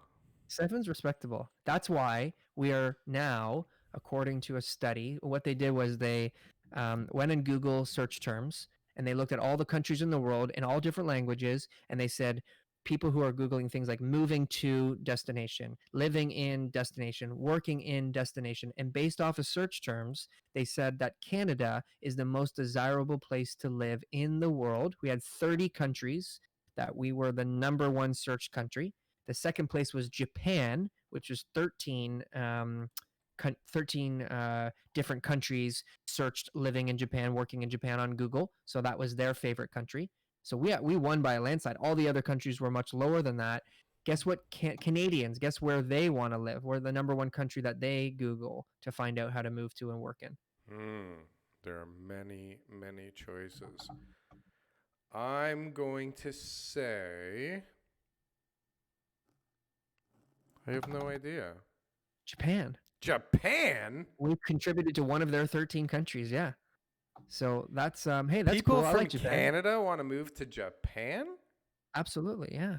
7's respectable. That's why we are now, according to a study, what they did was they went in Google search terms, and they looked at all the countries in the world in all different languages, and they said people who are Googling things like moving to destination, living in destination, working in destination, and based off of search terms, they said that Canada is the most desirable place to live in the world. We had 30 countries that we were the number 1 search country. The second place was Japan, which was 13 different countries searched living in Japan, working in Japan on Google. So that was their favorite country. So we won by a landslide. All the other countries were much lower than that. Guess what? Canadians, guess where they want to live? We're the number 1 country that they Google to find out how to move to and work in. There are many, many choices. I'm going to say, I have no idea. Japan. We've contributed to one of their 13 countries, yeah. So that's hey, that's people cool. from like Canada want to move to Japan? Absolutely, yeah.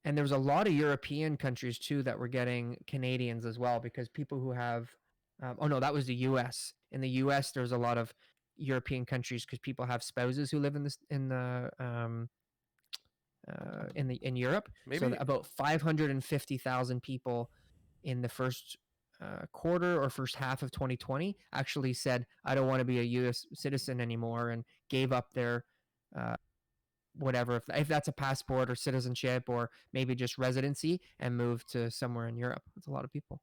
And there's a lot of European countries too that were getting Canadians as well, because people who have that was the US. In the US there's a lot of European countries because people have spouses who live in Europe. Maybe. So about 550,000 people in the first quarter or first half of 2020 actually said, I don't want to be a U.S. citizen anymore, and gave up their whatever, if that's a passport or citizenship or maybe just residency, and moved to somewhere in Europe. That's a lot of people.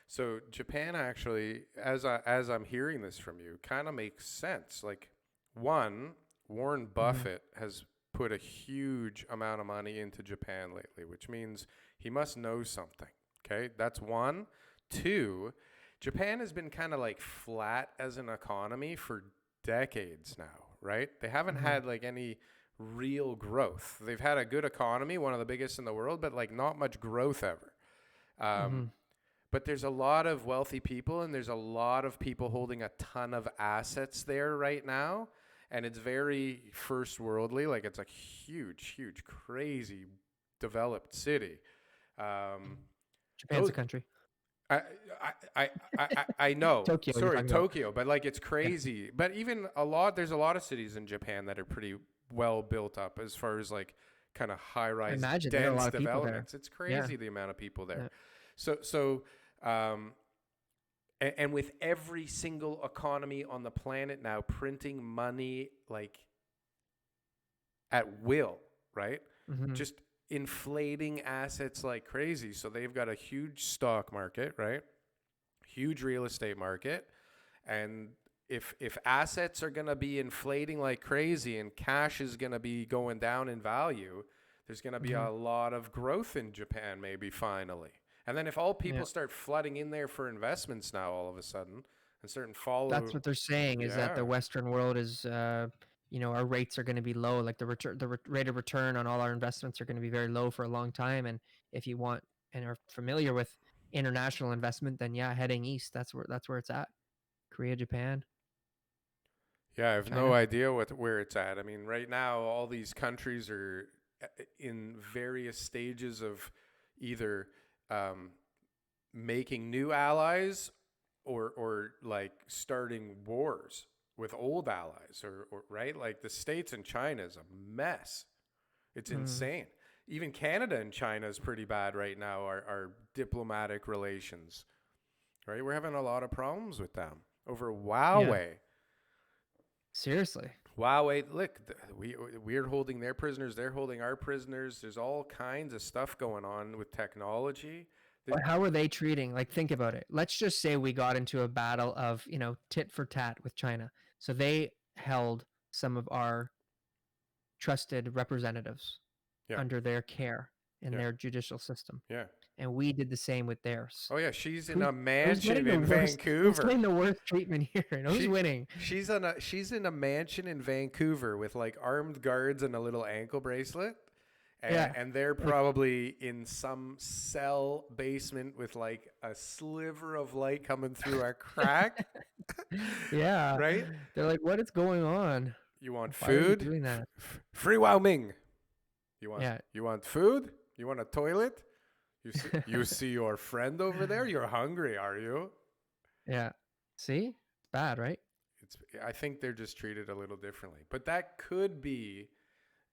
So Japan actually, as I'm hearing this from you, kind of makes sense. Like, one, Warren Buffett has put a huge amount of money into Japan lately, which means he must know something. Okay, that's one. Two, Japan has been kind of like flat as an economy for decades now, right? They haven't had like any real growth. They've had a good economy, one of the biggest in the world, but like not much growth ever. But there's a lot of wealthy people, and there's a lot of people holding a ton of assets there right now. And it's very first worldly. Like, it's a huge, huge, crazy developed city. Japan's a country. I know. Tokyo. Sorry, Tokyo. But like, it's crazy. Yeah. But even there's a lot of cities in Japan that are pretty well built up as far as like kind of high rise, dense developments. It's crazy the amount of people there. Yeah. And with every single economy on the planet now printing money like at will, right? Just inflating assets like crazy. So they've got a huge stock market, right? Huge real estate market. And if assets are going to be inflating like crazy and cash is going to be going down in value, there's going to be a lot of growth in Japan maybe finally. And then if all people Yeah. start flooding in there for investments now, all of a sudden, and certain That's follow, what they're saying, is that yeah, the Western world is, our rates are going to be low. Like the rate of return on all our investments are going to be very low for a long time. And if you want and are familiar with international investment, then yeah, heading east, that's where it's at. Korea, Japan, yeah, I have no China. idea where it's at. I mean, right now, all these countries are in various stages of either um, making new allies or like starting wars with old allies or right, like the States and China is a mess. It's Mm, insane. Even Canada and China is pretty bad right now, our diplomatic relations, right? We're having a lot of problems with them over yeah, Huawei. seriously. Huawei, look, we're holding their prisoners, they're holding our prisoners. There's all kinds of stuff going on with technology. But how are they treating? Like, think about it. Let's just say we got into a battle of, tit for tat with China. So they held some of our trusted representatives Yeah, under their care in yeah, their judicial system, yeah. and we did the same with theirs. Oh yeah, she's in Who's a who's getting mansion the in worst? Who's Vancouver. getting the worst treatment here? And who's She winning? she's in a mansion in Vancouver with like armed guards and a little ankle bracelet. Yeah, And they're like probably in some cell basement with like a sliver of light coming through a crack, yeah. right? They're like, what is going on? You want Why are you food? doing that? Free Wow Ming. Yeah, You want food? You want a toilet? You see your friend over there? You're hungry, are you? yeah. See, it's bad, right? It's I think they're just treated a little differently. But that could be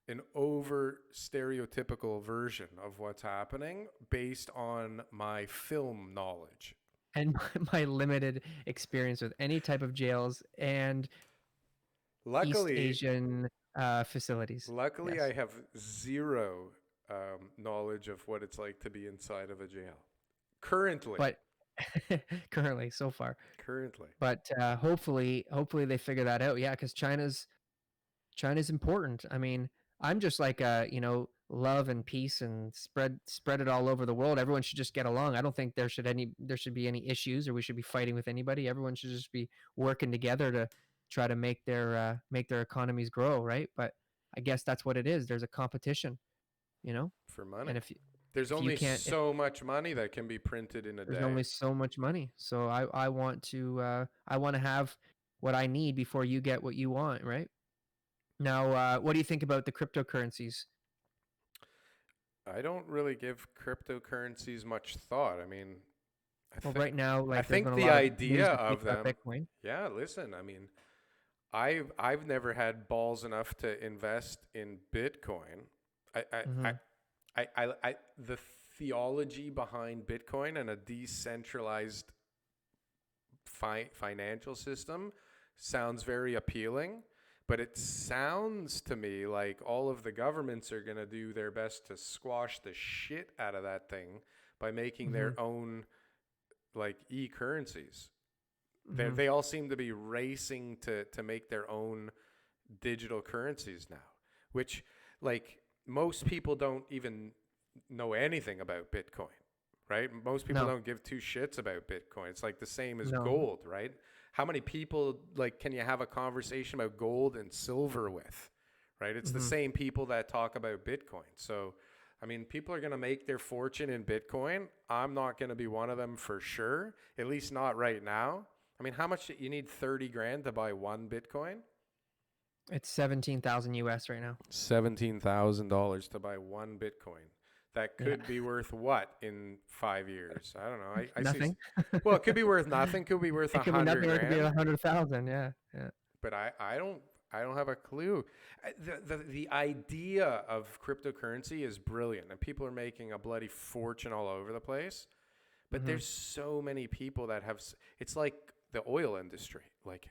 an over stereotypical version of what's happening based on my film knowledge. And my limited experience with any type of jails and East Luckily, Asian facilities. luckily, Yes, I have zero knowledge of what it's like to be inside of a jail. Currently, but currently, so far. currently, But hopefully they figure that out. Yeah, because China's important. I mean, I'm just like, love and peace and spread it all over the world. Everyone should just get along. I don't think there should be any issues or we should be fighting with anybody. Everyone should just be working together to try to make their economies grow, right? But I guess that's what it is. There's a competition, you know, for money. and if There's if you only can't, if so much money that can be printed in a there's day. only so much money, so I want to have what I need before you get what you want, right? Now, what do you think about the cryptocurrencies? I don't really give cryptocurrencies much thought. I mean, I Well, think right now, I like, there's been think a the lot of idea news this week of about them. Bitcoin. Yeah, listen, I mean, I've never had balls enough to invest in Bitcoin. I I I Hmm. the theology behind Bitcoin and a decentralized financial system sounds very appealing, but it sounds to me like all of the governments are going to do their best to squash the shit out of that thing by making Hmm. their own like e-currencies. Hmm. They all seem to be racing to make their own digital currencies now, which like most people don't even know anything about Bitcoin, right? Most people No, don't give two shits about Bitcoin. It's like the same as no. gold, right? How many people like can you have a conversation about gold and silver with, right? It's the Hmm. same people that talk about Bitcoin. So, I mean, people are going to make their fortune in Bitcoin. I'm not going to be one of them for sure, at least not right now. I mean, how much you need 30 grand to buy one Bitcoin? It's 17,000 US right now. $17,000 to buy one Bitcoin. That Yeah, could be worth what in 5 years? I don't know. I see. nothing. Well, it could be worth nothing. Could be worth It a could be hundred nothing, or it could be grand. 100,000. Yeah, yeah. But I don't have a clue. The idea of cryptocurrency is brilliant, and people are making a bloody fortune all over the place. But Hmm. there's so many people that have. It's like the oil industry. Like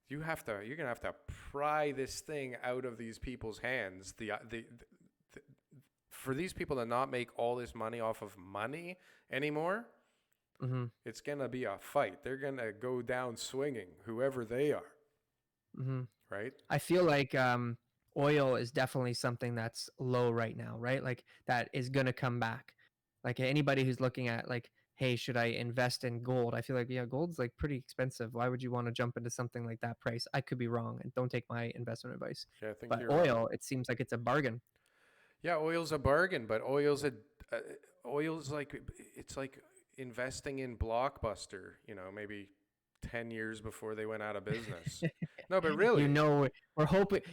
you're gonna have to pry this thing out of these people's hands. The for these people to not make all this money off of money anymore, Hmm. it's gonna be a fight. They're gonna go down swinging, whoever they are, Hmm. right? I feel like oil is definitely something that's low right now, right? Like that is gonna come back. Like anybody who's looking at like, hey, should I invest in gold? I feel like, yeah, gold's like pretty expensive. Why would you want to jump into something like that price? I could be wrong, and don't take my investment advice. Yeah, I think But you're wrong. oil, it seems like it's a bargain. Yeah, oil's a bargain, but uh, oil's like it's like investing in Blockbuster. Maybe 10 years before they went out of business. No, but You really, know,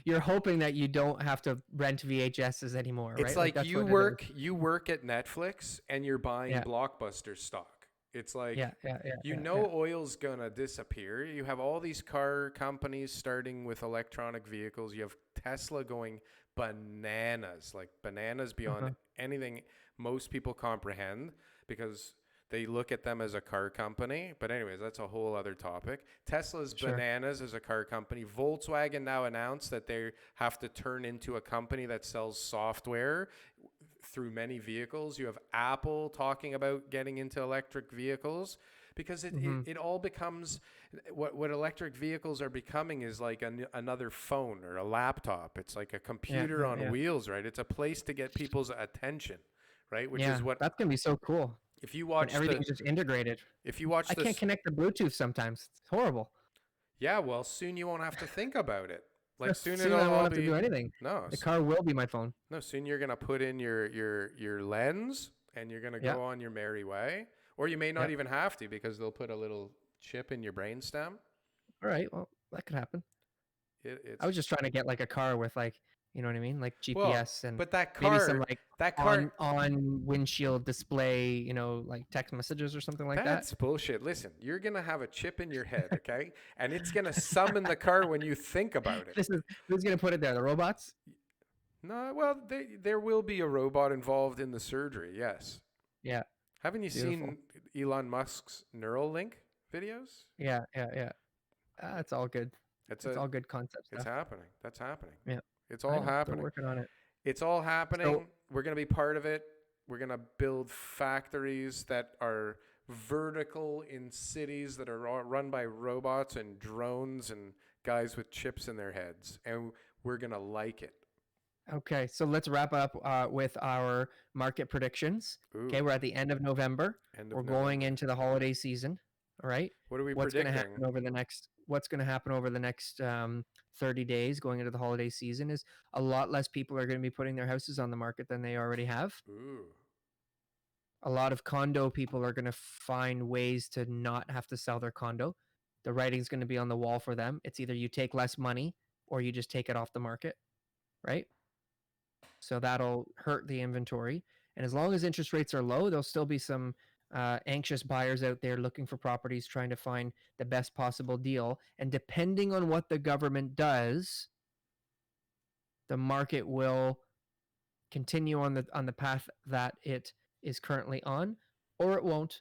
you're hoping that you don't have to rent VHSs anymore, it's right? Like like that's you what it is. work at Netflix and you're buying Yeah, Blockbuster stock. It's like yeah, yeah, yeah, yeah, yeah. oil's gonna disappear. You have all these car companies starting with electronic vehicles. You have Tesla going bananas, like bananas beyond Uh-huh. anything most people comprehend because they look at them as a car company. But anyways, that's a whole other topic. Tesla's Sure. bananas as a car company. Volkswagen now announced that they have to turn into a company that sells software through many vehicles. You have Apple talking about getting into electric vehicles because Mm-hmm. it all becomes what electric vehicles are becoming is like another phone or a laptop. It's like a Yeah, computer yeah, on yeah. wheels, right? It's a place to get people's attention, right? Which Yeah, is what that's gonna be so cool if you when watch the everything's just integrated. if you watch I can't this, connect to Bluetooth sometimes. It's horrible. yeah, well, soon you won't have to think about it. Like soon Soon I it'll won't all have to do be anything. no, The car will be my phone. no. Soon you're gonna put in your lens and you're gonna Yeah, go on your merry way, or you may yeah. not even have to because they'll put a little chip in your brainstem. All right, well, that could happen. I It's was just trying to get like a car with like, you know what I mean, like well, GPS and but that maybe some car, like that car, on windshield display, you know, like text messages or something like that. that's bullshit. Listen, you're gonna have a chip in your head, okay, and it's gonna summon the car when you think about it. Who's gonna put it there? The robots? No, well, there will be a robot involved in the surgery. Yes. Yeah, Haven't you beautiful. seen Elon Musk's Neuralink videos? Yeah, yeah, yeah. It's all good. It's It's a all good concept it's stuff. happening. That's happening. Yeah, It's I all know. They're happening. working on it. It's all So happening. We're going to be part of it. We're going to build factories that are vertical in cities that are all run by robots and drones and guys with chips in their heads. And we're going to like it. okay, so let's wrap up with our market predictions. Ooh, Okay, we're at the end of November. end We're of going November. into the holiday season. All right. What are we What's going to predicting? happen over the next 30 days going into the holiday season is a lot less people are going to be putting their houses on the market than they already have. Ooh. A lot of condo people are going to find ways to not have to sell their condo. The writing's going to be on the wall for them. It's either you take less money or you just take it off the market, right? So that'll hurt the inventory. And as long as interest rates are low, there'll still be some anxious buyers out there looking for properties, trying to find the best possible deal. And depending on what the government does, the market will continue on the path that it is currently on, or it won't.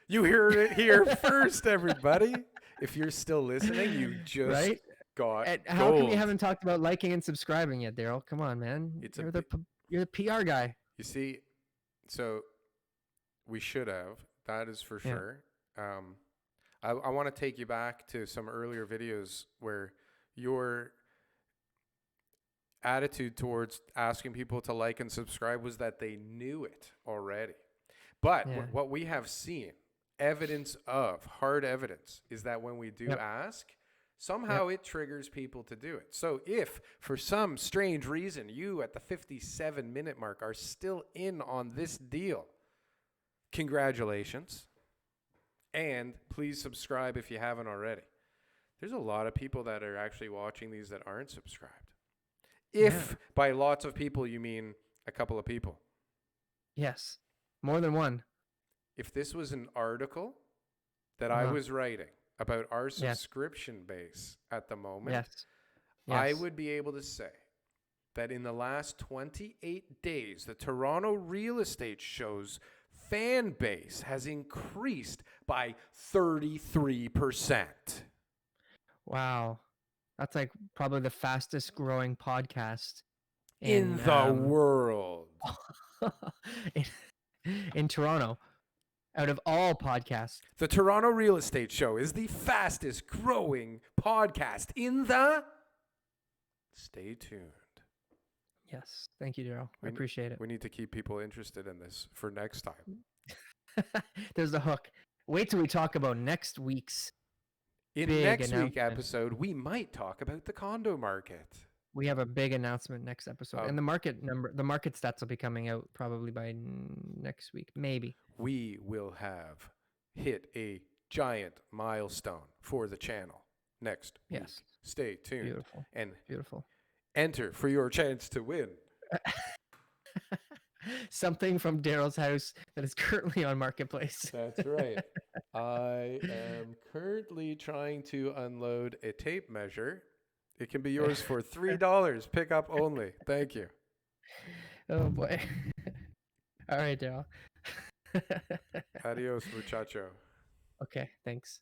You heard it here first, everybody. If you're still listening, you just Right? got And how come you gold. haven't talked about liking and subscribing yet, Daryl? Come on, man. It's You're the PR guy. you see, so we should have. That is for Yeah. sure. I want to take you back to some earlier videos where your attitude towards asking people to like and subscribe was that they knew it already. But Yeah. what we have seen, evidence of, hard evidence, is that when we do Yep. ask, somehow it triggers people to do it. So if for some strange reason you at the 57-minute mark are still in on this deal, congratulations. And please subscribe if you haven't already. There's a lot of people that are actually watching these that aren't subscribed. If by lots of people you mean a couple of people. Yes. More than one. If this was an article that I was writing about our subscription base at the moment, Yes. I would be able to say that in the last 28 days, the Toronto real estate show's fan base has increased by 33%. Wow. That's like probably the fastest growing podcast In the world. in, in Toronto out of all podcasts. The Toronto Real Estate Show is the fastest growing podcast in the... Stay tuned. Yes. Thank you, Darryl. I We, appreciate it. we need to keep people interested in this for next time. There's the hook. Wait till we talk about next week's In big next week announcement. episode, we might talk about the condo market. We have a big announcement next episode, and the market stats will be coming out probably by next week, maybe. We will have hit a giant milestone for the channel next week. Stay tuned. Beautiful. And beautiful. Enter for your chance to win. Something from Darryl's house that is currently on Marketplace. That's right. I am currently trying to unload a tape measure. It can be yours for $3. Pick up only. Thank you. Oh boy. All right, Darryl. Adios, muchacho. Okay, thanks.